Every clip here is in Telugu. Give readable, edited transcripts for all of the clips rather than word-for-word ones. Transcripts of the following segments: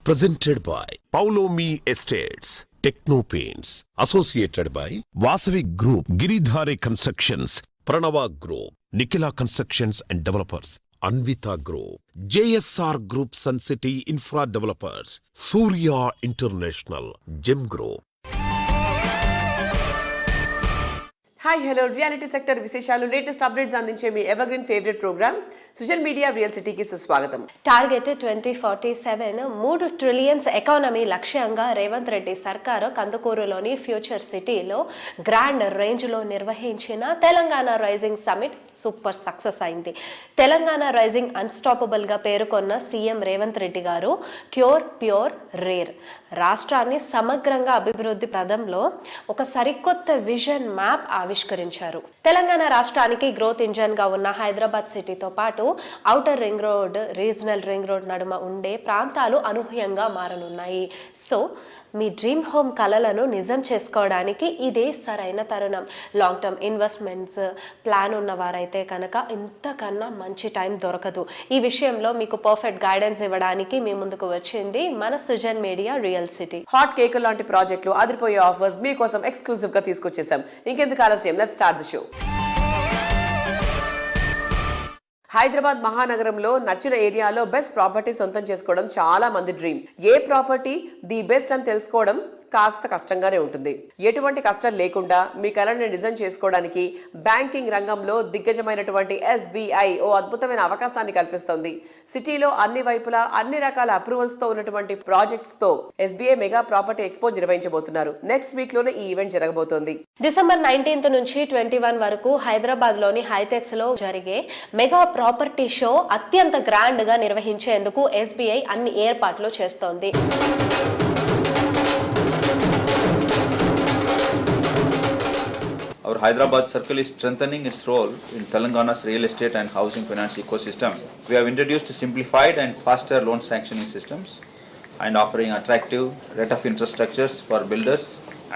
Presented by Paulomi Estates, Techno Paints, associated by Vasavi Group, Giridhare Constructions, Pranava Group, Nikila Constructions and Developers, Anvita Group, JSR Group, Sun City Infra Developers, Surya International, Gem Group. Hi hello reality sector విశేషాలు లేటెస్ట్ అప్డేట్స్ అందించే మీ evergreen favourite programme Sujan media real సిటీకి సుస్వాగతం. టార్గెట్ 2047 3 ట్రిలియన్స్ ఎకానమీ లక్ష్యంగా రేవంత్ రెడ్డి సర్కారు కందుకూరులోని ఫ్యూచర్ సిటీలో గ్రాండ్ రేంజ్లో నిర్వహించిన Telangana rising summit super success అయింది. తెలంగాణ రైజింగ్ అన్స్టాపబుల్గా పేర్కొన్న సీఎం రేవంత్ రెడ్డి గారు క్యూర్ ప్యూర్ రేర్ రాష్ట్రాన్ని సమగ్రంగా అభివృద్ధి పథంలో ఒక సరికొత్త విజన్ మ్యాప్ ఆవిష్కరించారు. తెలంగాణ రాష్ట్రానికి గ్రోత్ ఇంజన్ గా ఉన్న హైదరాబాద్ సిటీతో పాటు outer ring road, regional ring road నడుమ ఉండే ప్రాంతాలు అనూహ్యంగా మారనున్నాయి. సో మీ డ్రీమ్ హోమ్ కలలను నిజం చేసుకోవడానికి ఇదే సరైన తరుణం. లాంగ్ టర్మ్ ఇన్వెస్ట్మెంట్స్ ప్లాన్ ఉన్నవారైతే కనుక ఇంతకన్నా మంచి టైం దొరకదు. ఈ విషయంలో మీకు పర్ఫెక్ట్ గైడెన్స్ ఇవ్వడానికి మీ ముందుకు వచ్చింది మన Sujan media real city. Hot cake లాంటి ప్రాజెక్టులు, అదిరిపోయే ఆఫర్స్ మీకోసం ఎక్స్క్లూజివ్ గా తీసుకొచ్చేసాం. ఇంకెందుకు ఆలస్యం, let's start the show. Hyderabad మహానగరంలో నచ్చిన ఏరియాలో బెస్ట్ ప్రాపర్టీ సొంతం చేసుకోవడం చాలా మంది dream. A property the best అని తెలుసుకోవడం కాస్త కష్టంగానే ఉంటుంది. ఎటువంటి కష్టం లేకుండా మీ కలను నిజం చేసుకోవడానికి బ్యాంకింగ్ రంగంలో దిగ్గజమైనటువంటి SBI ఓ అద్భుతమైన అవకాశాన్ని కల్పిస్తోంది. సిటీలో అన్ని వైపులా అన్ని రకాల అప్రూవల్స్ తో ఉన్నటువంటి ప్రాజెక్ట్స్ తో SBI మెగా ప్రాపర్టీ ఎక్స్పో నిర్వహించబోతున్నారు. నెక్స్ట్ వీక్ లోనే ఈ ఈవెంట్ జరగబోతోంది. డిసెంబర్ 19 నుంచి 21 వరకు హైదరాబాద్ లోని హైటెక్స్ లో జరిగే మెగా ప్రాపర్టీ షో అత్యంత గ్రాండ్ గా నిర్వహించేందుకు SBI అన్ని ఏర్పాట్లు చేస్తోంది. Our Hyderabad circle is strengthening its role in Telangana's real estate and housing finance ecosystem. We have introduced simplified and faster loan sanctioning systems and offering attractive rate of interest structures for builders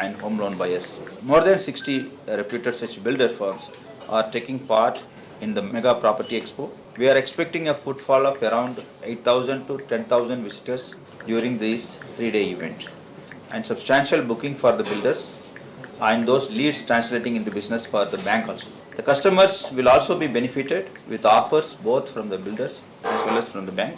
and home loan buyers. More than 60 reputed such builder firms are taking part in the Mega Property Expo. We are expecting a footfall of around 8,000 to 10,000 visitors during this 3-day event and substantial booking for the builders and those leads translating into business for the bank also. The customers will also be benefited with offers both from the builders as well as from the bank.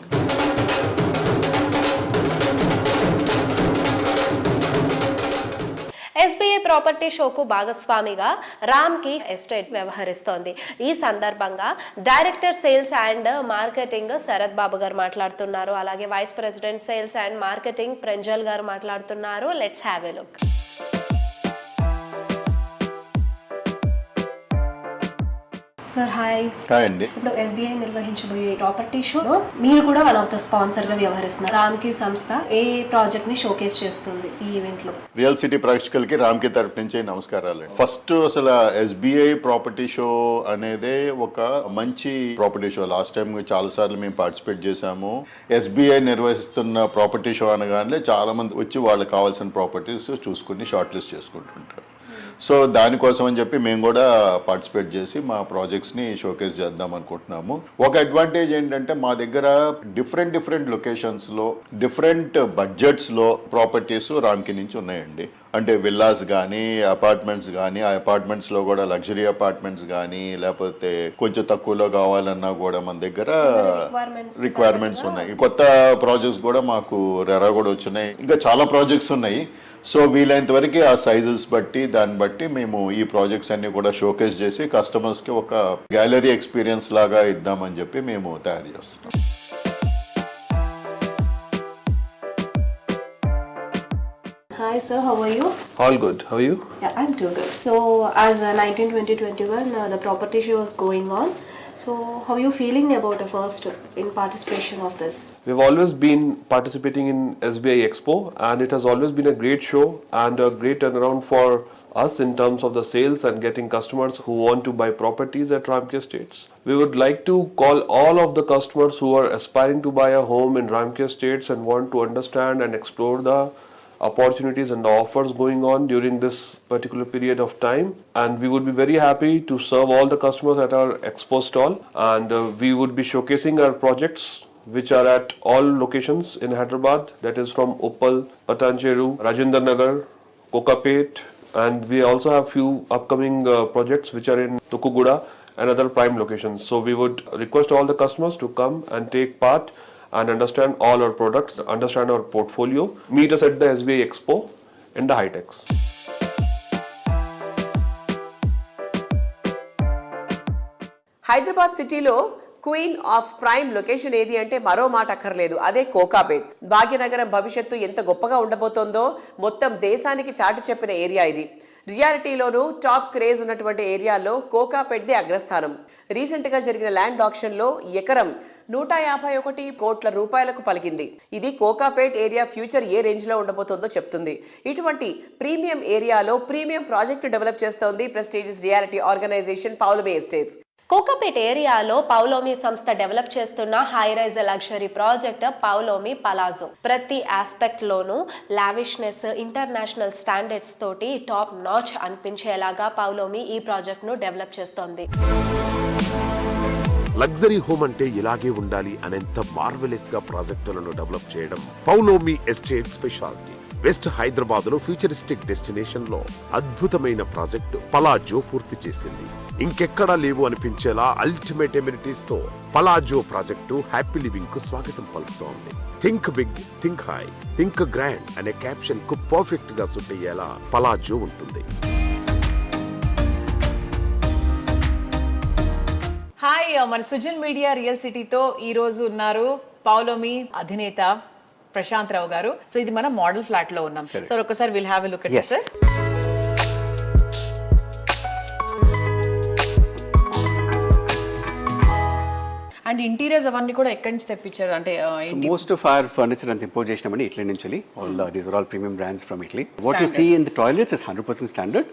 SBI property షోకు భాగస్వామిగా రామ్కీ ఎస్టేట్స్ వ్యవహరిస్తోంది. ఈ సందర్భంగా director sales and marketing Sharath Babu గారు మాట్లాడుతున్నారు. అలాగే vice president sales and marketing Pranjal గారు మాట్లాడుతున్నారు. Let's have a look. Sir hi. Hi అండి. ఇప్పుడు SBI నిర్వహించబోయే ప్రాపర్టీ షోలో మీరు కూడా వన్ ఆఫ్ ద స్పాన్సర్ గా వ్యవహరిస్తున్నారు. రామ్కీ సంస్థ ఏ ప్రాజెక్ట్ ని షోకేస్ చేస్తుంది ఈ ఈవెంట్ లో? రియల్ సిటీ ప్రేక్షకులకి రామ్కీ తరఫు నుంచి నమస్కారాలు. ఫస్ట్ అసలు SBI ప్రాపర్టీ షో అనేదే ఒక మంచి ప్రాపర్టీ షో. లాస్ట్ టైం చాలా సార్లు మేము పార్టిసిపేట్ చేశాము. SBI నిర్వహిస్తున్న ప్రాపర్టీ షో అనగానే చాలా మంది వచ్చి వాళ్ళకి కావాల్సిన ప్రాపర్టీస్ చూసుకుని షార్ట్ లిస్ట్ చేసుకుంటుంటారు. సో దానికోసం అని చెప్పి మేము కూడా పార్టిసిపేట్ చేసి మా ప్రాజెక్ట్స్ని షోకేస్ చేద్దాం అనుకుంటున్నాము. ఒక అడ్వాంటేజ్ ఏంటంటే మా దగ్గర డిఫరెంట్ లొకేషన్స్లో డిఫరెంట్ బడ్జెట్స్లో ప్రాపర్టీస్ రామ్కీ నుంచి ఉన్నాయండి. అంటే విల్లాస్ కానీ అపార్ట్మెంట్స్ కానీ, ఆ అపార్ట్మెంట్స్లో కూడా లగ్జరీ అపార్ట్మెంట్స్ కానీ, లేకపోతే కొంచెం తక్కువలో కావాలన్నా కూడా మన దగ్గర రిక్వైర్మెంట్స్ ఉన్నాయి. కొత్త ప్రాజెక్ట్స్ కూడా మాకు రెరా కూడా వచ్చినాయి. ఇంకా చాలా ప్రాజెక్ట్స్ ఉన్నాయి. సో వీలైనంత వరకు ఆ సైజెస్ బట్టి దాన్ని బట్టి మేము ఈ ప్రాజెక్ట్స్ అన్ని కూడా షోకేస్ చేసి కస్టమర్స్కి ఒక గ్యాలరీ ఎక్స్పీరియన్స్ లాగా ఇద్దామని చెప్పి మేము తయారు చేస్తున్నాం. Hi sir, how are you? All good. How are you? Yeah, I'm too good. So as 19-20-21 the property show is going on. So how are you feeling about first in participation of this? We've always been participating in SBI Expo and it has always been a great show and a great turnaround for us in terms of the sales and getting customers who want to buy properties at Ramkey Estates. We would like to call all of the customers who are aspiring to buy a home in Ramkey Estates and want to understand and explore the opportunities and the offers going on during this particular period of time, and we would be very happy to serve all the customers at our expo stall, and we would be showcasing our projects which are at all locations in Hyderabad. That is from Uppal, Patancheru, Rajendra Nagar, Kokapet, and we also have few upcoming projects which are in Tukuguda and other prime locations. So we would request all the customers to come and take part and understand all our products, understand our portfolio. Meet us at the SBI Expo in the Hightex. Hyderabad సిటీలో క్వీన్ ఆఫ్ ప్రైమ్ లొకేషన్ ఏది అంటే మరో మాట అక్కర్లేదు, అదే కోకాపేట్. భాగ్యనగరం భవిష్యత్తు ఎంత గొప్పగా ఉండబోతోందో మొత్తం దేశానికి చాటి చెప్పిన ఏరియా ఇది. రియాలిటీలోనూ టాప్ క్రేజ్ ఉన్నటువంటి ఏరియాలో కోకాపేట్దే అగ్రస్థానం. రీసెంట్గా జరిగిన ల్యాండ్ ఆక్షన్లో ఎకరం 151 కోట్ల రూపాయలకు పలికింది. ఇది కోకాపేట్ ఏరియా ఫ్యూచర్ ఏ రేంజ్లో ఉండబోతోందో చెప్తుంది. ఇటువంటి ప్రీమియం ఏరియాలో ప్రీమియం ప్రాజెక్టు డెవలప్ చేస్తోంది prestigious realty organization Paulomi estates. Kokapet ఏరియాలో పౌలోమి సంస్థ డెవలప్ చేస్తున్న high rise luxury project Paulomi Palazzo. ప్రతి ఆస్పెక్ట్ లోనూ లావిష్నెస్, ఇంటర్నేషనల్ స్టాండర్డ్స్ తోటి టాప్ నాచ్ అనిపించేలాగా పౌలోమి ఈ ప్రాజెక్ట్ ను డెవలప్ చేస్తోంది. లగ్జరీ హోమ్ అంటే ఇలాగే ఉండాలి అనేంత మార్వెలస్ గా ప్రాజెక్టులను డెవలప్ చేయడం Paulomi estate speciality. West Hyderabad లో ఫ్యూచరిస్టిక్ డెస్టినేషన్ లో అద్భుతమైన ప్రాజెక్టు పలాజో పూర్తి చేసింది. ఇంకెక్కడా లేవు అనిపించేలా అల్టిమేట్ ఎమ్యూనిటీస్ తో పలాజో ప్రాజెక్టు హ్యాపీ లివింగ్ కు స్వాగతం పలుకుతోంది. Think big, think high, think grand అనే క్యాప్షన్ కు పర్ఫెక్ట్ గా సూట్ అయ్యేలా పలాజో ఉంటుంది. హాయ్, మన సుజన్ మీడియా రియల్ సిటీతో ఈ రోజు ఉన్నారు పౌలోమి అధినేత ప్రశాంత్ రావు గారు. సో ఇది మనం మోడల్ ఫ్లాట్ లో ఉన్నాం సార్. ఒకసారి will have a look at sir. And interiors అవన్నీ కూడా ఎక్కడి నుంచి తెప్పించారు అంటే most of our furniture and import చేసినామండి ఇటలీ నుంచి. These are all premium brands from Italy. What you see in the toilets is 100% standard.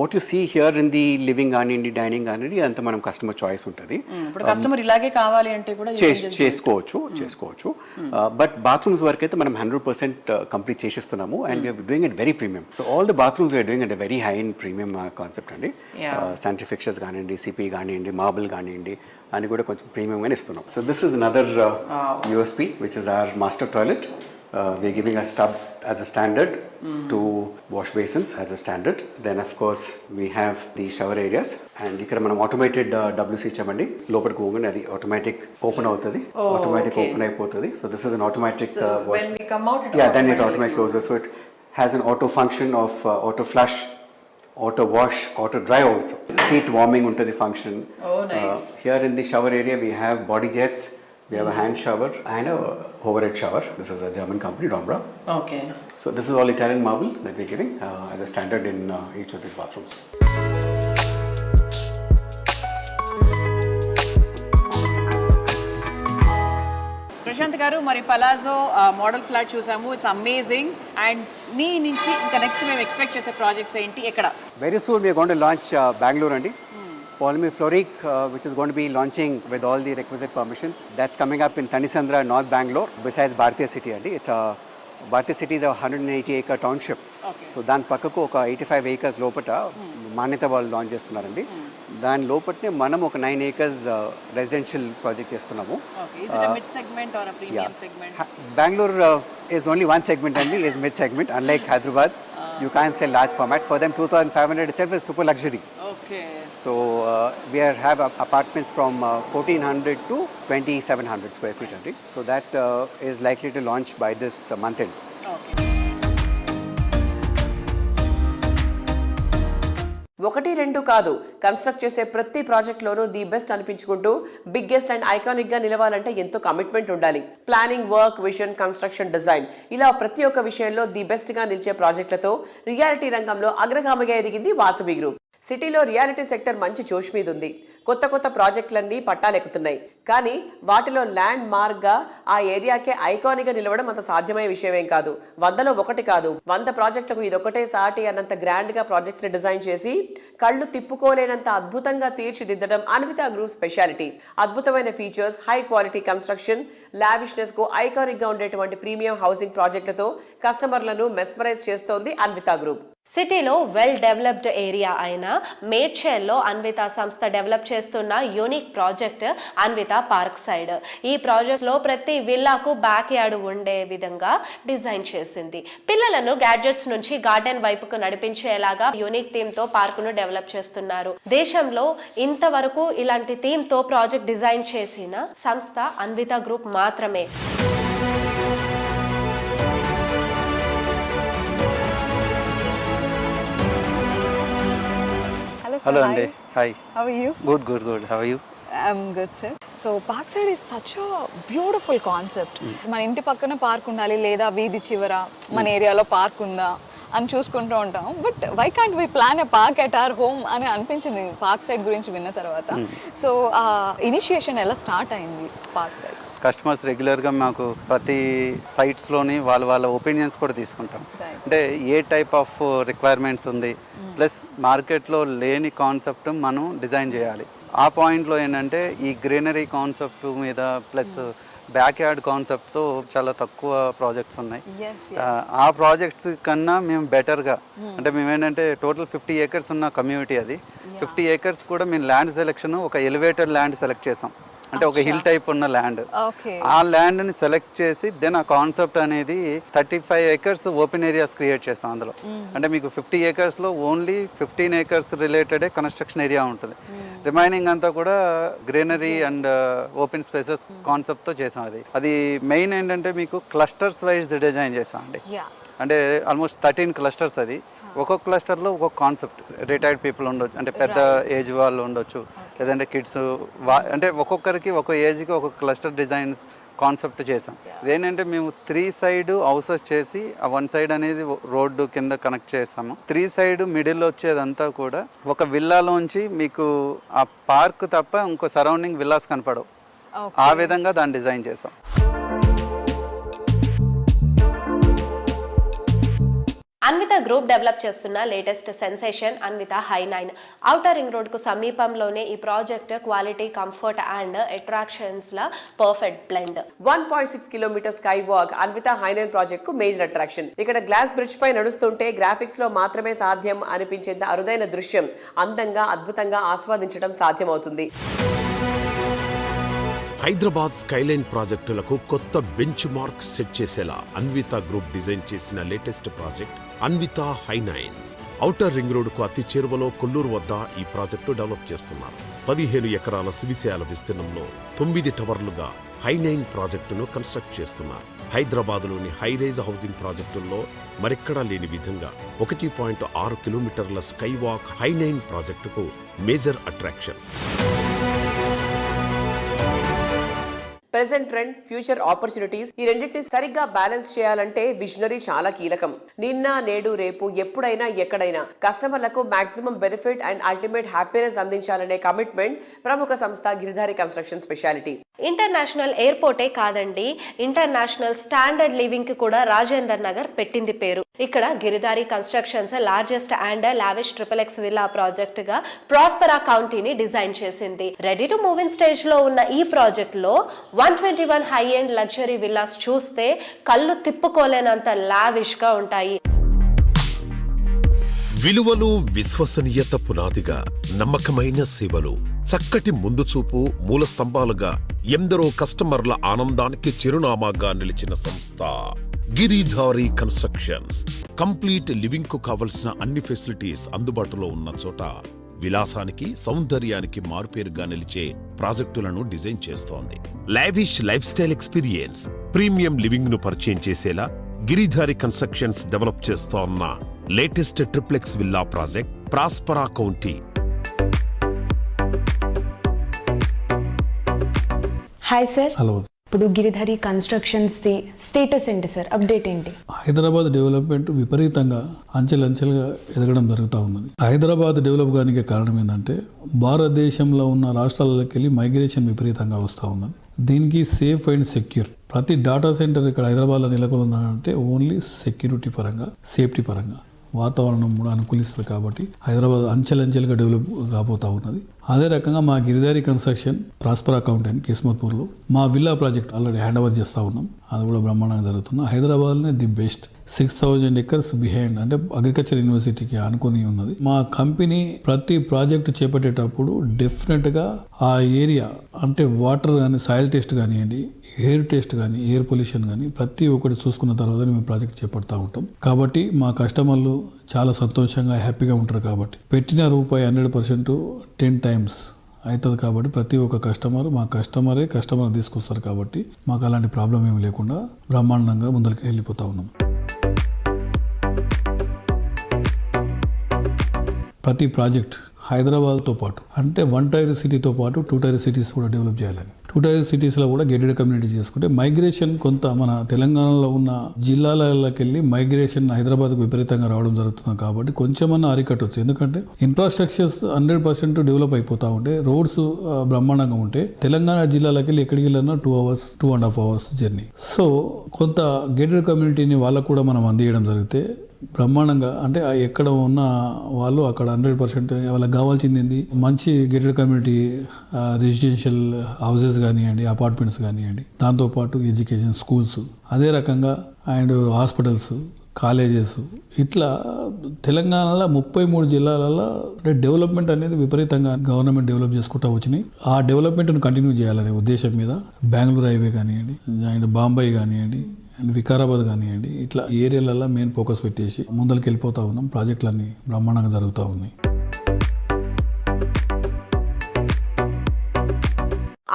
What you see here in the living కానివ్వండి, డైనింగ్ కానివ్వండి, అంతా మనం కస్టమర్ చాయిస్ ఉంటుంది. ఇప్పుడు కస్టమర్ ఇలాగే కావాలి అంటే కూడా చేసుకోవచ్చు. బట్ బాత్రూమ్స్ వరకు అయితే మనం 100% కంప్లీట్ చేసిస్తున్నాము and we are doing it very premium. So all the bathrooms we are doing it very high and premium concept అండి. శానిటరీ ఫిక్చర్స్ కానివ్వండి, సిపి కానివ్వండి, మార్బుల్ కానివ్వండి అని కూడా కొంచెం ప్రీమియంగా ఇస్తున్నాం. So this is another USP which is our master toilet. We are giving a tub as a standard, 2 wash basins as a standard. Then of course we have the shower areas and ఇక్కడ మనం automated WC ఇచ్చామండి. లోపలికి పోగానే అది automatic open అవుతుంది, automatic open అయిపోతుంది. So this is an automatic wash. when we come out then it automatically closes. So it has an auto function of auto flush, auto wash, auto dry also. Seat warming unto the function. Oh, nice. Here in the shower area we have body jets, we have a hand shower and a overhead shower. This is a German company, Dombra. Okay. So this is all Italian marble that we're giving as a standard in each of these bathrooms. Prashanth గారు, మరి పలాజో మోడల్ ఫ్లాట్ చూసాము, ఇట్స్ అమేజింగ్. అండ్ మీ నుంచి ఇంకా నెక్స్ట్ మేము ఎక్స్పెక్ట్ చేసే ప్రాజెక్ట్స్ ఏంటి ఎక్కడ? Very soon we are going to launch Bangalore andi. Polomi Floric, which is going to be launching with all the requisite permissions. That's coming up in Tanisandra, North Bangalore, besides Bharatiya City andi. It's a Bharatiya City is a 180-acre township. Okay. So దాని పక్కకు ఒక 85 acres లోపట మాన్యత వాళ్ళు లాంచ్ చేస్తున్నారండి. దాని లోపటనే మనం ఒక 9 acres రెసిడెన్షియల్ ప్రాజెక్ట్ చేస్తున్నాము. Okay. Is it a mid segment or a premium segment? Bangalore is only one segment only, is mid segment. Unlike Hyderabad, you can't sell large format. For them 2,500 itself is super luxury. Okay. So we have apartments from 1,400 to 2,700 square feet only. So that is likely to launch by this month end. Okay. ఒకటి రెండు కాదు, కన్స్ట్రక్ట్ చేసే ప్రతి ప్రాజెక్ట్లోనూ ది బెస్ట్ అనిపించుకుంటూ బిగ్గెస్ట్ అండ్ ఐకానిక్ గా నిలవాలంటే ఎంతో కమిట్మెంట్ ఉండాలి. Planning, work, vision, construction, design, ఇలా ప్రతి ఒక్క విషయంలో ది బెస్ట్ గా నిలిచే ప్రాజెక్టులతో రియాలిటీ రంగంలో అగ్రగామిగా ఎదిగింది వాసవి గ్రూప్. సిటీలో రియాలిటీ సెక్టర్ మంచి జోష్ మీద ఉంది. కొత్త కొత్త ప్రాజెక్టులన్నీ పట్టాలెక్కుతున్నాయి. కానీ వాటిలో ల్యాండ్ మార్క్గా ఆ ఏరియాకే ఐకానిక్గా నిలవడం అంత సాధ్యమయ్యే విషయమేం కాదు. 100లో 1 కాదు, 100 ప్రాజెక్టులకు ఇదొకటే సాటి అన్నంత గ్రాండ్గా ప్రాజెక్ట్స్ని డిజైన్ చేసి కళ్ళు తిప్పుకోలేనంత అద్భుతంగా తీర్చిదిద్దడం అన్వితా గ్రూప్ స్పెషాలిటీ. అద్భుతమైన ఫీచర్స్, హై క్వాలిటీ కన్స్ట్రక్షన్, లావిష్నెస్కు ఐకానిక్గా ఉండేటువంటి ప్రీమియం హౌసింగ్ ప్రాజెక్టులతో కస్టమర్లను మెస్మరైజ్ చేస్తోంది అన్వితా గ్రూప్. సిటీలో వెల్ డెవలప్డ్ ఏరియా అయిన మేడ్చల్లో అన్విత సంస్థ డెవలప్ చేస్తున్న unique project Anvita park side. ఈ ప్రాజెక్ట్ లో ప్రతి విల్లాకు బ్యాక్ యార్డ్ ఉండే విధంగా డిజైన్ చేసింది. పిల్లలను గ్యాడ్జెట్స్ నుంచి గార్డెన్ వైపుకు నడిపించేలాగా యూనిక్ థీమ్ తో పార్క్ ను డెవలప్ చేస్తున్నారు. దేశంలో ఇంతవరకు ఇలాంటి థీమ్ తో ప్రాజెక్ట్ డిజైన్ చేసిన సంస్థ అన్విత గ్రూప్ మాత్రమే. Hello Andy. Hi. How are you? Good. How are you? I'm good, sir. So Parkside is such a beautiful concept. మన ఇంటి పక్కన పార్క్ ఉండాలి లేదా వీధి చివర మన ఏరియాలో పార్క్ ఉందా అని చూసుకుంటూ ఉంటాం. But why can't we plan a park at our home అని అనిపించింది పార్క్ సైడ్ గురించి విన్న తర్వాత. సో ఆ ఇనిషియేషన్ ఎలా స్టార్ట్ అయింది పార్క్ సైడ్? కస్టమర్స్ రెగ్యులర్గా మాకు ప్రతి సైట్స్లోని వాళ్ళ ఒపీనియన్స్ కూడా తీసుకుంటాం. అంటే ఏ టైప్ ఆఫ్ రిక్వైర్మెంట్స్ ఉంది, ప్లస్ మార్కెట్లో లేని కాన్సెప్ట్ మనం డిజైన్ చేయాలి. ఆ పాయింట్లో ఏంటంటే ఈ గ్రీనరీ కాన్సెప్ట్ మీద ప్లస్ బ్యాక్ యార్డ్ కాన్సెప్ట్తో చాలా తక్కువ ప్రాజెక్ట్స్ ఉన్నాయి. ఆ ప్రాజెక్ట్స్ కన్నా మేము బెటర్గా అంటే మేము ఏంటంటే టోటల్ 50 acres ఉన్న కమ్యూనిటీ అది. 50 acres కూడా మేము ల్యాండ్ సెలెక్షన్ ఒక ఎలివేటెడ్ ల్యాండ్ సెలెక్ట్ చేసాం. అంటే ఒక హిల్ టైప్ ఉన్న ల్యాండ్. ఆ ల్యాండ్ని సెలెక్ట్ చేసి దెన్ ఆ కాన్సెప్ట్ అనేది 35 acres ఓపెన్ ఏరియాస్ క్రియేట్ చేస్తాం అందులో. అంటే మీకు 50 acresలో ఓన్లీ 15 acres రిలేటెడే కన్స్ట్రక్షన్ ఏరియా ఉంటుంది. రిమైనింగ్ అంతా కూడా గ్రీనరీ అండ్ ఓపెన్ స్పేసెస్ కాన్సెప్ట్తో చేసాం. అది మెయిన్ ఏంటంటే మీకు క్లస్టర్స్ వైజ్ డిజైన్ చేసాం అండి. అంటే ఆల్మోస్ట్ 13 clusters అది. ఒక్కొక్క క్లస్టర్లో ఒక్కొక్క కాన్సెప్ట్. రిటైర్డ్ పీపుల్ ఉండొచ్చు, అంటే పెద్ద ఏజ్ వాళ్ళు ఉండొచ్చు, లేదంటే కిడ్స్, అంటే ఒక్కొక్కరికి ఒక్కొక్క ఏజ్కి ఒక్కొక్క క్లస్టర్ డిజైన్స్ కాన్సెప్ట్ చేసాం. ఇదేంటంటే మేము 3 side హౌసెస్ చేసి ఆ 1 side అనేది రోడ్డు కింద కనెక్ట్ చేస్తాము. 3 side మిడిల్ వచ్చేదంతా కూడా ఒక విల్లాలోంచి మీకు ఆ పార్క్ తప్ప ఇంకో సరౌండింగ్ విల్లాస్ కనపడవు. ఆ విధంగా దాన్ని డిజైన్ చేసాం. అన్విత గ్రూప్ డెవలప్ చేస్తున్న లేటెస్ట్ సెన్సేషన్ అన్విత హై9. ఔటర్ రింగ్ రోడ్ కు సమీపంలోనే ఈ project quality, comfort and attractions ల perfect blend. 1.6 kilometre sky walk Anvitha హై9 ప్రాజెక్ట్ కు మేజర్ అట్రాక్షన్. ఇక్కడ గ్లాస్ బ్రిడ్జ్ పై నడుస్తుంటే గ్రాఫిక్స్ లో మాత్రమే సాధ్యం అనిపించేంత అరుదైన దృశ్యం అందంగా, అద్భుతంగా ఆస్వాదించడం సాధ్యమవుతుంది. హైదరాబాద్ స్కైలైన్ ప్రాజెక్టులకు కొత్త బెంచ్ మార్క్ సెట్ చేసేలా అన్విత గ్రూప్ డిజైన్ చేసిన లేటెస్ట్ ప్రాజెక్ట్ అన్విత హై9. ఔటర్ రింగ్ రోడ్డుకు అతి చేరువలో కొల్లూరు వద్ద ఈ ప్రాజెక్టు డెవలప్ చేస్తున్నారు. 15 ఎకరాల సువిశాల విస్తీర్ణంలో 9 టవర్లుగా హై9 ప్రాజెక్టును కన్స్ట్రక్ట్ చేస్తున్నారు. హైదరాబాద్లోని హైరైజ్ హౌసింగ్ ప్రాజెక్టుల్లో మరెక్కడా లేని విధంగా 1.6 కిలోమీటర్ల స్కై వాక్ హై9 ప్రాజెక్టుకు major attraction. Present trend, future opportunities ఈ రెండింటిని సరిగ్గా బ్యాలెన్స్ చేయాలంటే విజనరీ చాలా కీలకం. నిన్న, నేడు, రేపు, ఎప్పుడైనా, ఎక్కడైనా కస్టమర్లకు maximum benefit and ultimate happiness అందించాలనే కమిట్మెంట్ ప్రముఖ సంస్థ గిరిధారి కన్స్ట్రక్షన్ స్పెషాలిటీ. ఇంటర్నేషనల్ ఎయిర్పోర్టే కాదండి, ఇంటర్నేషనల్ స్టాండర్డ్ లివింగ్ కి కూడా రాజేందర్ నగర్ పెట్టింది పేరు. ఇక్కడ Giridhari constructions largest and lavish XXX villa project గా ప్రాస్పరా కౌంటీని డిజైన్ చేసింది. Ready to move in stage లో ఉన్న ఈ ప్రాజెక్ట్ లో 121 హై ఎండ్ లగ్జరీ విల్లాస్ చూస్తే కళ్ళు తిప్పుకోలేనంత లావిష్ గా ఉంటాయి. విలువలు, విశ్వసనీయత పునాదిగా, నమ్మకమైన సేవలు, చక్కటి ముందు చూపు మూల స్తంభాలుగా ఎందరో కస్టమర్ల ఆనందానికి చిరునామాగా నిలిచిన సంస్థ గిరిధారి కన్స్ట్రక్షన్స్. కంప్లీట్ లివింగ్ కు కావలసిన అన్ని ఫెసిలిటీస్ అందుబాటులో ఉన్న చోట విలాసానికి, సౌందర్యానికి మారుపేరుగా నిలిచే ప్రాజెక్టులను డిజైన్ చేస్తోంది. Lavish life style experience, premium living ను పరిచయం చేసేలా గిరిధారి కన్స్ట్రక్షన్స్ డెవలప్ చేస్తోన్న latest XXX villa project ప్రాస్పరా county. Hi sir. Hello. ఇప్పుడు గిరిధారి కన్స్ట్రక్షన్స్ ది స్టేటస్ ఏంటి సార్, అప్డేట్ ఏంటి? హైదరాబాద్ డెవలప్మెంట్ విపరీతంగా అంచెలంచెలుగా ఎదగడం జరుగుతూ ఉన్నది. హైదరాబాద్ డెవలప్ కానికి కారణం ఏంటంటే భారతదేశంలో ఉన్న రాష్ట్రాలకి వెళ్ళి మైగ్రేషన్ విపరీతంగా వస్తూ ఉన్నది. దీనికి సేఫ్ అండ్ సెక్యూర్ ప్రతి డేటా సెంటర్ ఇక్కడ హైదరాబాద్లో నెలకొందంటే ఓన్లీ సెక్యూరిటీ పరంగా, సేఫ్టీ పరంగా వాతావరణం కూడా అనుకూలిస్తుంది. కాబట్టి హైదరాబాద్ అంచెలంచెలుగా డెవలప్ కాబోతూ ఉన్నది. అదే రకంగా మా గిరిదారి కన్స్ట్రక్షన్ ప్రాస్పర్ అకౌంటెంట్ కిస్మత్పూర్లో మా villa project already hand over చేస్తూ ఉన్నాం. అది కూడా బ్రహ్మాండంగా జరుగుతుంది. హైదరాబాద్లోనే ది బెస్ట్ 6,000 acres బిహైండ్ అంటే అగ్రికల్చర్ యూనివర్సిటీకి ఆనుకొని ఉన్నది. మా కంపెనీ ప్రతి ప్రాజెక్ట్ చేపట్టేటప్పుడు డెఫినెట్గా ఆ ఏరియా అంటే వాటర్ కానీ సాయిల్ టెస్ట్ కానివ్వండి, ఎయిర్ టెస్ట్ కానీ, ఎయిర్ పొల్యూషన్ కానీ ప్రతి ఒక్కటి చూసుకున్న తర్వాత మేము ప్రాజెక్ట్ చేపడతా ఉంటాం. కాబట్టి మా కస్టమర్లు చాలా సంతోషంగా హ్యాపీగా ఉంటారు. కాబట్టి పెట్టిన రూపాయి 100% 10 times అవుతుంది. కాబట్టి ప్రతి ఒక్క కస్టమర్ మా కస్టమర్ తీసుకొస్తారు. కాబట్టి మాకు అలాంటి ప్రాబ్లం ఏమి లేకుండా బ్రహ్మాండంగా ముందరికి వెళ్ళిపోతా ఉన్నాం. ప్రతి ప్రాజెక్ట్ హైదరాబాద్తో పాటు అంటే 1 tier సిటీతో పాటు 2 tier cities కూడా డెవలప్ చేయాలని, 2 tier citiesలో కూడా గెటెడ్ కమ్యూనిటీ చేసుకుంటే మైగ్రేషన్ కొంత మన తెలంగాణలో ఉన్న జిల్లాలకి వెళ్ళి మైగ్రేషన్ హైదరాబాద్కు విపరీతంగా రావడం జరుగుతుంది. కాబట్టి కొంచెమన్నా అరికట్టవచ్చు. ఎందుకంటే ఇన్ఫ్రాస్ట్రక్చర్స్ 100% డెవలప్ అయిపోతూ ఉంటే, రోడ్స్ బ్రహ్మాండంగా ఉంటే తెలంగాణ జిల్లాలకి వెళ్ళి ఎక్కడికి వెళ్ళినా 2 hours 2.5 hours జర్నీ. సో కొంత గెటెడ్ కమ్యూనిటీని వాళ్ళకు కూడా మనం అందియడం జరిగితే బ్రహ్మాండంగా అంటే ఎక్కడ ఉన్న వాళ్ళు అక్కడ 100% వాళ్ళకి కావాల్సింది మంచి గెటెడ్ కమ్యూనిటీ రెసిడెన్షియల్ హౌసెస్ కానివ్వండి, అపార్ట్మెంట్స్ కానివ్వండి, దాంతోపాటు ఎడ్యుకేషన్ స్కూల్స్, అదే రకంగా అండ్ హాస్పిటల్స్, కాలేజెస్, ఇట్లా తెలంగాణలో 33 జిల్లాలలో అంటే డెవలప్మెంట్ అనేది విపరీతంగా గవర్నమెంట్ డెవలప్ చేసుకుంటూ వచ్చినాయి. ఆ డెవలప్మెంట్ను కంటిన్యూ చేయాలనే ఉద్దేశం మీద బెంగళూరు హైవే కానివ్వండి, అండ్ బాంబే కానివ్వండి, అండ్ వికారాబాద్ కానివ్వండి, ఇట్లా ఏరియాలలో మెయిన్ ఫోకస్ పెట్టేసి ముందరికి వెళ్ళిపోతూ ఉన్నాం. ప్రాజెక్టులన్నీ బ్రహ్మాండంగా జరుగుతూ ఉన్నాయి.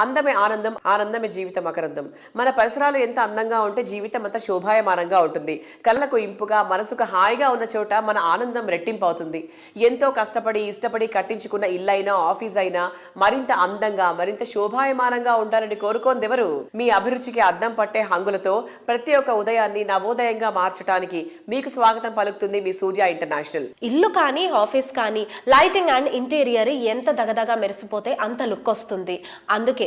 అందమే ఆనందం, ఆనందమే జీవితం మకరందం. మన పరిసరాలు ఎంత అందంగా ఉంటే జీవితం అంతా శోభాయమానంగా ఉంటుంది. కళ్ళకు ఇంపుగా, మనసుకు హాయిగా ఉన్న చోట మన ఆనందం రెట్టింపు అవుతుంది. ఎంతో కష్టపడి ఇష్టపడి కట్టించుకున్న ఇల్లైనా ఆఫీస్ అయినా మరింత అందంగా, మరింత శోభాయమానంగా ఉండాలని కోరుకోందెవరు? మీ అభిరుచికి అద్దం పట్టే హంగులతో ప్రతి ఒక్క ఉదయాన్ని నవోదయంగా మార్చడానికి మీకు స్వాగతం పలుకుతుంది మీ సూర్య ఇంటర్నేషనల్. ఇల్లు కానీ ఆఫీస్ కానీ లైటింగ్ అండ్ ఇంటీరియర్ ఎంత దగదగా మెరిసిపోతే అంత లుక్ వస్తుంది. అందుకే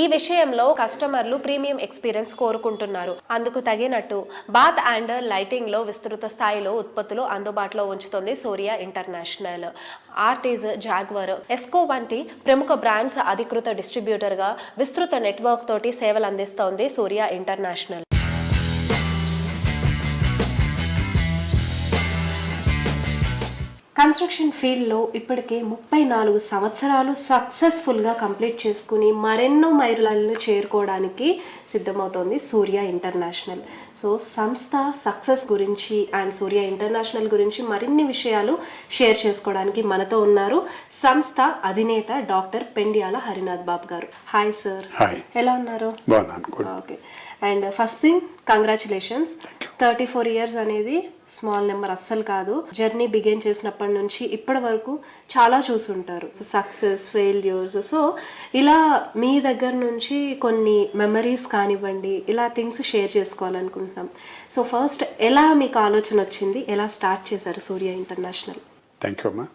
ఈ విషయంలో కస్టమర్లు ప్రీమియం ఎక్స్పీరియన్స్ కోరుకుంటున్నారు. అందుకు తగినట్టు బాత్ అండ్ లైటింగ్ లో విస్తృత స్థాయిలో ఉత్పత్తులు అందుబాటులో ఉంచుతుంది సూర్య ఇంటర్నేషనల్. ఆర్టిజ్, జాగ్వర్, ఎస్కో వంటి ప్రముఖ బ్రాండ్స్ అధికృత డిస్ట్రిబ్యూటర్ గా విస్తృత నెట్వర్క్ తోటి సేవలు అందిస్తోంది సూర్య ఇంటర్నేషనల్. కన్స్ట్రక్షన్ ఫీల్డ్లో ఇప్పటికే 34 సంవత్సరాలు సక్సెస్ఫుల్గా కంప్లీట్ చేసుకుని మరెన్నో మైలురాళ్లను చేరుకోవడానికి సిద్ధమవుతోంది సూర్య ఇంటర్నేషనల్. సో సంస్థ సక్సెస్ గురించి అండ్ సూర్య ఇంటర్నేషనల్ గురించి మరిన్ని విషయాలు షేర్ చేసుకోవడానికి మనతో ఉన్నారు సంస్థ అధినేత డాక్టర్ పెండియాల హరినాథ్ బాబు గారు. Hi sir. హాయ్. ఎలా ఉన్నారు? Okay. And first thing congratulations. 34 years అనేది స్మాల్ నెంబర్ అస్సలు కాదు. జర్నీ బిగిన్ చేసినప్పటి నుంచి ఇప్పటి వరకు చాలా చూసుంటారు, సో సక్సెస్, ఫెయిల్యూర్స్. సో ఇలా మీ దగ్గర నుంచి కొన్ని మెమరీస్ కానివ్వండి, ఇలా థింగ్స్ షేర్ చేసుకోవాలనుకుంటున్నాం. సో ఫస్ట్ ఎలా మీకు ఆలోచన వచ్చింది, ఎలా స్టార్ట్ చేశారు సూర్య ఇంటర్నేషనల్? థ్యాంక్ యూ అమ్మా.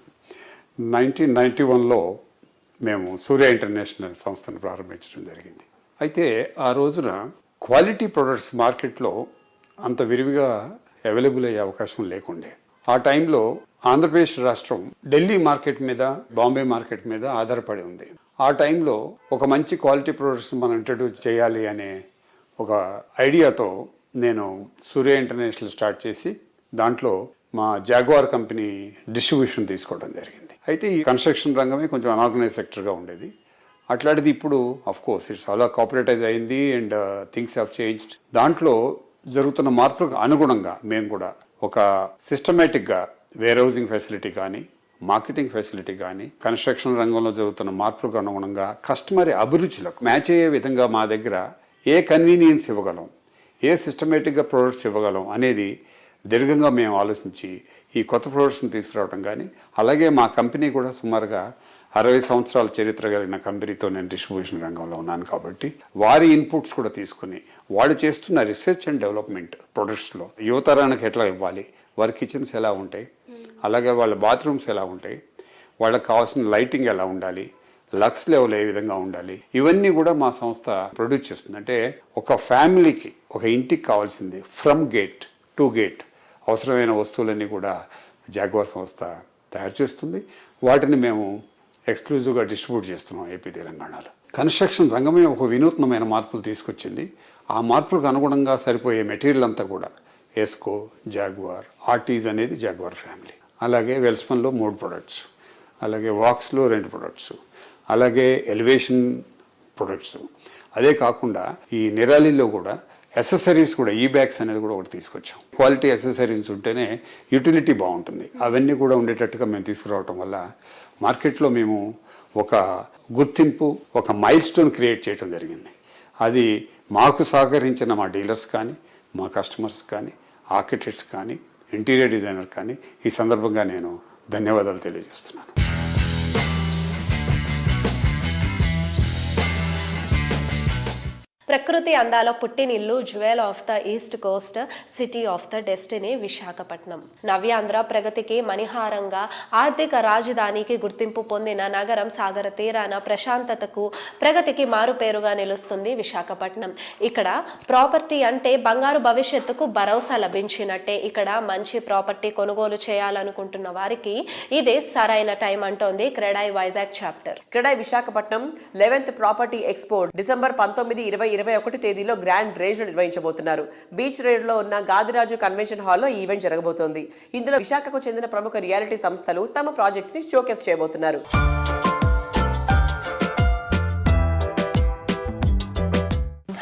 1991లో మేము సూర్య ఇంటర్నేషనల్ సంస్థను ప్రారంభించడం జరిగింది. అయితే ఆ రోజున క్వాలిటీ ప్రొడక్ట్స్ మార్కెట్లో అంత విరివిగా అవైలబుల్ అయ్యే అవకాశం లేకుండే. ఆ టైంలో ఆంధ్రప్రదేశ్ రాష్ట్రం ఢిల్లీ మార్కెట్ మీద, బాంబే మార్కెట్ మీద ఆధారపడి ఉంది. ఆ టైంలో ఒక మంచి క్వాలిటీ ప్రొడక్ట్స్ మనం ఇంట్రడ్యూస్ చేయాలి అనే ఒక ఐడియాతో నేను సూర్య ఇంటర్నేషనల్ స్టార్ట్ చేసి దాంట్లో మా జాగ్వార్ కంపెనీ డిస్ట్రిబ్యూషన్ తీసుకోవడం జరిగింది. అయితే ఈ కన్స్ట్రక్షన్ రంగమే కొంచెం అనార్గనైజ్ సెక్టర్గా ఉండేది. అట్లాంటిది ఇప్పుడు ఆఫ్ కోర్స్ ఇట్స్ చాలా కార్పొరేటైజ్ అయింది అండ్ థింగ్స్ హ్యావ్ చేంజ్డ్. దాంట్లో జరుగుతున్న మార్పులకు అనుగుణంగా మేము కూడా ఒక సిస్టమేటిక్గా వేర్ హౌసింగ్ ఫెసిలిటీ కానీ, మార్కెటింగ్ ఫెసిలిటీ కానీ, కన్స్ట్రక్షన్ రంగంలో జరుగుతున్న మార్పులకు అనుగుణంగా కస్టమర్ అభిరుచులకు మ్యాచ్ అయ్యే విధంగా మా దగ్గర ఏ కన్వీనియన్స్ ఇవ్వగలం, ఏ సిస్టమేటిక్గా ప్రొడక్ట్స్ ఇవ్వగలం అనేది దీర్ఘంగా మేము ఆలోచించి ఈ కొత్త ప్రొడక్ట్స్ని తీసుకురావడం కానీ, అలాగే మా కంపెనీ కూడా సుమారుగా 60 సంవత్సరాల చరిత్ర కలిగిన కంపెనీతో నేను డిస్ట్రిబ్యూషన్ రంగంలో ఉన్నాను. కాబట్టి వారి ఇన్పుట్స్ కూడా తీసుకుని వాళ్ళు చేస్తున్న రీసెర్చ్ అండ్ డెవలప్మెంట్ ప్రొడక్ట్స్లో యువతరానికి ఎట్లా ఇవ్వాలి, వారి కిచెన్స్ ఎలా ఉంటాయి, అలాగే వాళ్ళ బాత్రూమ్స్ ఎలా ఉంటాయి, వాళ్ళకి కావాల్సిన లైటింగ్ ఎలా ఉండాలి, లక్స్ లెవెల్ ఏ విధంగా ఉండాలి, ఇవన్నీ కూడా మా సంస్థ ప్రొడ్యూస్ చేస్తుంది. అంటే ఒక ఫ్యామిలీకి, ఒక ఇంటికి కావాల్సింది ఫ్రమ్ గేట్ టు గేట్ అవసరమైన వస్తువులన్నీ కూడా జాగ్వార్ సంస్థ తయారు చేస్తుంది. వాటిని మేము ఎక్స్క్లూజివ్గా డిస్ట్రిబ్యూట్ చేస్తున్నాం ఏపీ తెలంగాణలో. కన్స్ట్రక్షన్ రంగమే ఒక వినూత్నమైన మార్పులు తీసుకొచ్చింది. ఆ మార్పులకు అనుగుణంగా సరిపోయే మెటీరియల్ అంతా కూడా ఎస్కో, జాగ్వార్, ఆర్టీజ్ అనేది జాగ్వార్ ఫ్యామిలీ, అలాగే వెల్స్పన్లో 3 ప్రొడక్ట్స్, అలాగే వాక్స్లో 2 ప్రొడక్ట్స్, అలాగే ఎలివేషన్ ప్రొడక్ట్స్. అదే కాకుండా ఈ నిరాలిలో కూడా అసెసరీస్ కూడా ఈ బ్యాగ్స్ అనేది కూడా ఒకటి తీసుకొచ్చాం. క్వాలిటీ అసెసరీస్ ఉంటేనే యూటిలిటీ బాగుంటుంది. అవన్నీ కూడా ఉండేటట్టుగా మేము తీసుకురావటం వల్ల మార్కెట్లో మేము ఒక గుర్తింపు, ఒక మైల్ స్టోన్ క్రియేట్ చేయడం జరిగింది. అది మాకు సహకరించిన మా డీలర్స్ కానీ, మా కస్టమర్స్ కానీ, ఆర్కిటెక్ట్స్ కానీ, ఇంటీరియర్ డిజైనర్ కానీ ఈ సందర్భంగా నేను ధన్యవాదాలు తెలియజేస్తున్నాను. ప్రకృతి అందాల పుట్టినిల్లు, jewel of the east coast, city of the destiny Visakhapatnam. Navyandhra ప్రగతికి మణిహారంగా, ఆర్థిక రాజధానికి గుర్తింపు పొందిన నగరం. సాగర తీరాన ప్రశాంతతకు, ప్రగతికి మారుపేరుగా నిలుస్తుంది విశాఖపట్నం. ఇక్కడ ప్రాపర్టీ అంటే బంగారు భవిష్యత్తుకు భరోసా లభించినట్టే. ఇక్కడ మంచి ప్రాపర్టీ కొనుగోలు చేయాలనుకుంటున్న వారికి ఇదే సరైన టైం అంటోంది CREDAI Vizag chapter. CREDAI Visakhapatnam 11th property expo December 19, 20, 21 తేదీలో గ్రాండ్ రేంజ్ నిర్వహించబోతున్నారు. బీచ్ రోడ్ లో ఉన్న గాదిరాజు కన్వెన్షన్ హాల్లో ఈ ఈవెంట్ జరగబోతోంది. ఇందులో విశాఖకు చెందిన ప్రముఖ రియాలిటీ సంస్థలు తమ ప్రాజెక్ట్స్ ని షోకేస్ చేయబోతున్నారు.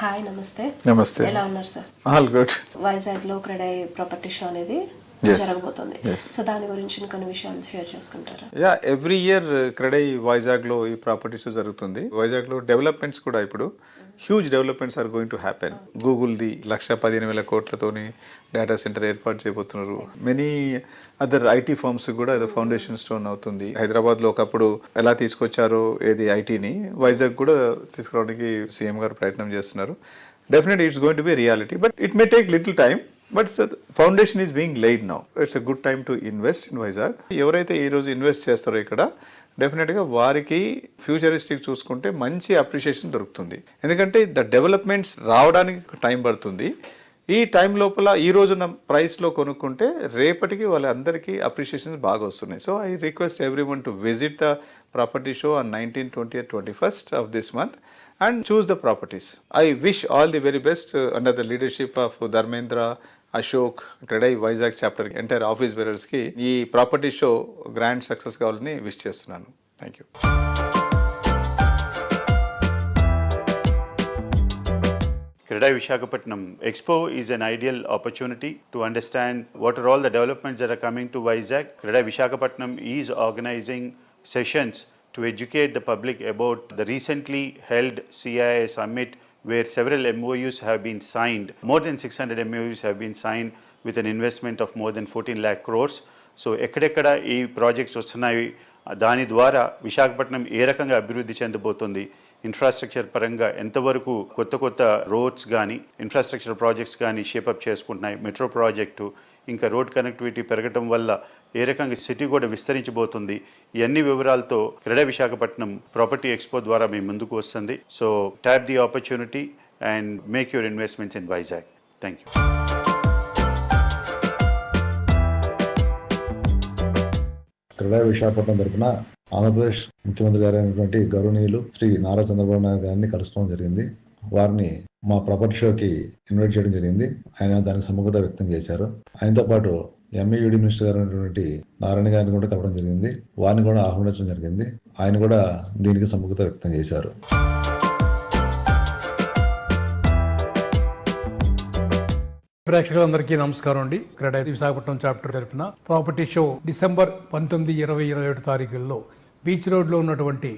హాయ్, నమస్తే. నమస్తే. ఎలా ఉన్నారు సార్? All good. వైజాగ్ లో క్రెడాయ్ ప్రాపర్టీ షో అనేది జరగబోతుంది. సో దాని గురించి కొన్ని విషయాలు షేర్ చేసుకుంటారా? యా, ఎవ్రీ ఇయర్ క్రెడాయ్ వైజాగ్లో ఈ ప్రాపర్టీ షో జరుగుతుంది. వైజాగ్లో డెవలప్మెంట్స్ కూడా ఇప్పుడు huge developments are going to happen. గూగుల్ది 1,15,000 కోట్లతోని డేటా సెంటర్ ఏర్పాటు చేయబోతున్నారు. మెనీ అదర్ ఐటీ ఫర్మ్స్ కూడా ఏదో ఫౌండేషన్ స్టోన్ అవుతుంది. హైదరాబాద్లో ఒకప్పుడు ఎలా తీసుకొచ్చారో ఏది ఐటీని, వైజాగ్ కూడా తీసుకురావడానికి సీఎం గారు ప్రయత్నం చేస్తున్నారు. Definitely it's going to be reality, but it may take little time. But foundation is being laid now. It's a good time to invest in Vizag. ఎవరైతే ఈరోజు ఇన్వెస్ట్ చేస్తారో ఇక్కడ డెఫినెట్గా వారికి ఫ్యూచరిస్టిక్ చూసుకుంటే మంచి అప్రిషియేషన్ దొరుకుతుంది. ఎందుకంటే ద డెవలప్మెంట్స్ రావడానికి టైం పడుతుంది. ఈ టైం లోపల ఈ రోజున ప్రైస్లో కొనుక్కుంటే రేపటికి వాళ్ళందరికీ అప్రిషియేషన్స్ బాగా వస్తున్నాయి. So I request everyone to visit the property show on 19, 20, 21st of this month and choose the properties. I wish all the very best under the leadership of Dharmendra, Ashok, CREDAI Vizag chapter entire office బేరర్స్కి ఈ ప్రాపర్టీ షో గ్రాండ్ సక్సెస్ కావాలని విష్ చేస్తున్నాను. Thank you. Credai Visakhapatnam Expo is an ideal opportunity to understand what are all the developments that are coming to Vizag. Credai Visakhapatnam is organizing sessions to educate the public about the recently held CIA summit where several MOUs have been signed. More than 600 MOUs have been signed with an investment of more than 14 lakh crores. So ఎక్కడెక్కడ ఈ ప్రాజెక్ట్స్ వస్తున్నాయి, దాని ద్వారా విశాఖపట్నం ఏ రకంగా అభివృద్ధి చెందబోతుంది, ఇన్ఫ్రాస్ట్రక్చర్ పరంగా ఎంతవరకు కొత్త కొత్త రోడ్స్ కానీ ఇన్ఫ్రాస్ట్రక్చర్ ప్రాజెక్ట్స్ కానీ షేపప్ చేసుకుంటున్నాయి, మెట్రో ప్రాజెక్టు, ఇంకా రోడ్ కనెక్టివిటీ పెరగటం వల్ల ఏ రకంగా సిటీ కూడా విస్తరించబోతుంది, ఈ అన్ని వివరాలతో క్రెడాయ్ విశాఖపట్నం ప్రాపర్టీ ఎక్స్పో ద్వారా మీ ముందుకు వస్తుంది. So tap the opportunity and make your investments in Vizag. Thank you. CREDAI Visakhapatnam తరఫున ఆంధ్రప్రదేశ్ ముఖ్యమంత్రి గారు అయినటువంటి గౌరవనీయులు శ్రీ నారా చంద్రబాబు నాయుడు గారిని కలుసుకోవడం జరిగింది. వారిని మా ప్రాపర్టీ షోకి ఇన్వైట్ చేయడం జరిగింది. ఆయన దానికి సుముఖత వ్యక్తం చేశారు. ఆయనతో పాటు ఎంఏయుడి మినిస్టర్ గారు అయినటువంటి నారాయణ గారిని కూడా కలవడం జరిగింది. వారిని కూడా ఆహ్వానించడం జరిగింది. ఆయన కూడా దీనికి సుముఖత వ్యక్తం చేశారు. ప్రేక్షకులందరికీ నమస్కారం అండి. క్రెడాయ్ విశాఖపట్నం చాప్టర్ తరపున ప్రాపర్టీ షో డిసెంబర్ 19, 20, 27 తారీఖుల్లో బీచ్ రోడ్లో ఉన్నటువంటి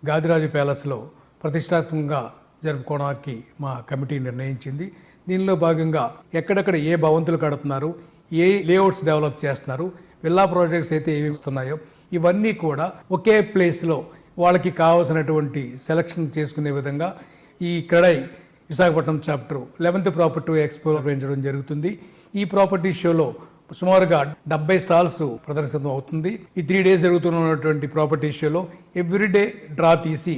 గాదిరాజు ప్యాలెస్లో ప్రతిష్టాత్మకంగా జరుపుకోవడానికి మా కమిటీ నిర్ణయించింది. దీనిలో భాగంగా ఎక్కడెక్కడ ఏ భవంతులు కడుతున్నారు, ఏ లేఅవుట్స్ డెవలప్ చేస్తున్నారు, విల్లా ప్రాజెక్ట్స్ అయితే ఏమి ఇస్తున్నాయో ఇవన్నీ కూడా ఒకే ప్లేస్లో వాళ్ళకి కావాల్సినటువంటి సెలక్షన్ చేసుకునే విధంగా ఈ CREDAI Visakhapatnam chapter 11th property expo నిర్వహించడం జరుగుతుంది. ఈ ప్రాపర్టీ షోలో సుమారుగా 70 స్టాల్స్ ప్రదర్శన అవుతుంది. ఈ 3 days జరుగుతున్నటువంటి ప్రాపర్టీ షోలో ఎవ్రీడే డ్రా తీసి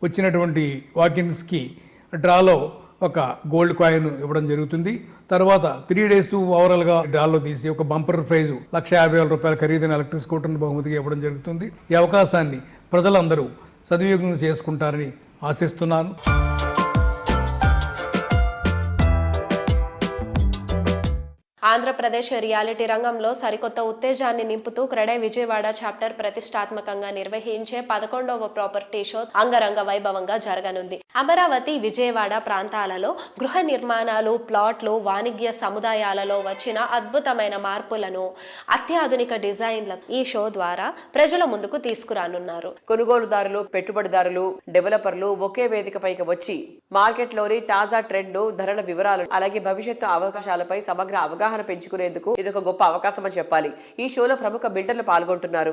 వచ్చినటువంటి వాకిన్స్కి డ్రాలో ఒక గోల్డ్ కాయిన్ ఇవ్వడం జరుగుతుంది. తర్వాత 3 days ఓవరాల్గా డ్రాలో తీసి ఒక బంపర్ ప్రైజు 1,50,000 రూపాయల ఖరీదైన ఎలక్ట్రిక్ స్కూటర్ని బహుమతిగా ఇవ్వడం జరుగుతుంది. ఈ అవకాశాన్ని ప్రజలందరూ సద్వినియోగం చేసుకుంటారని ఆశిస్తున్నాను. ఆంధ్రప్రదేశ్ రియాలిటీ రంగంలో సరికొత్త ఉత్తేజాన్ని నింపుతూ క్రెడై విజయవాడ చాప్టర్ ప్రతిష్టాత్మకంగా నిర్వహించే 11వ ప్రాపర్టీ షో అంగరంగ వైభవంగా జరగనుంది. అమరావతి, విజయవాడ ప్రాంతాలలో గృహ నిర్మాణాలు, ప్లాట్లు, వాణిజ్య సముదాయాలలో వచ్చిన అద్భుతమైన మార్పులను, అత్యాధునిక డిజైన్లకు ఈ షో ద్వారా ప్రజల ముందుకు తీసుకురానున్నారు. కొనుగోలుదారులు, పెట్టుబడిదారులు, డెవలపర్లు ఒకే వేదికపైకి వచ్చి మార్కెట్లోని తాజా ట్రెండ్, ధరల వివరాలు, అలాగే భవిష్యత్తు అవకాశాలపై సమగ్ర అవగాహన పెంచుకునేందుకు ఇదొక గొప్ప అవకాశం అని చెప్పాలి. ఈ షోలో ప్రముఖ బిల్డర్లు పాల్గొంటున్నారు.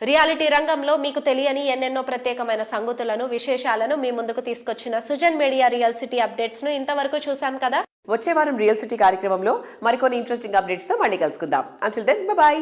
రియాలిటీ రంగంలో మీకు తెలియని ఎన్నెన్నో ప్రత్యేకమైన సంగతులను, విశేషాలను మీ ముందుకు తీసుకొచ్చిన Sujan media real city updates ను ఇంతవరకు చూసాం కదా. వచ్చే వారం రియల్ సిటీ కార్యక్రమంలో మరికొన్ని ఇంట్రెస్టింగ్ అప్డేట్స్ తో మళ్ళీ కలుసుకుందాం. Until then bye by.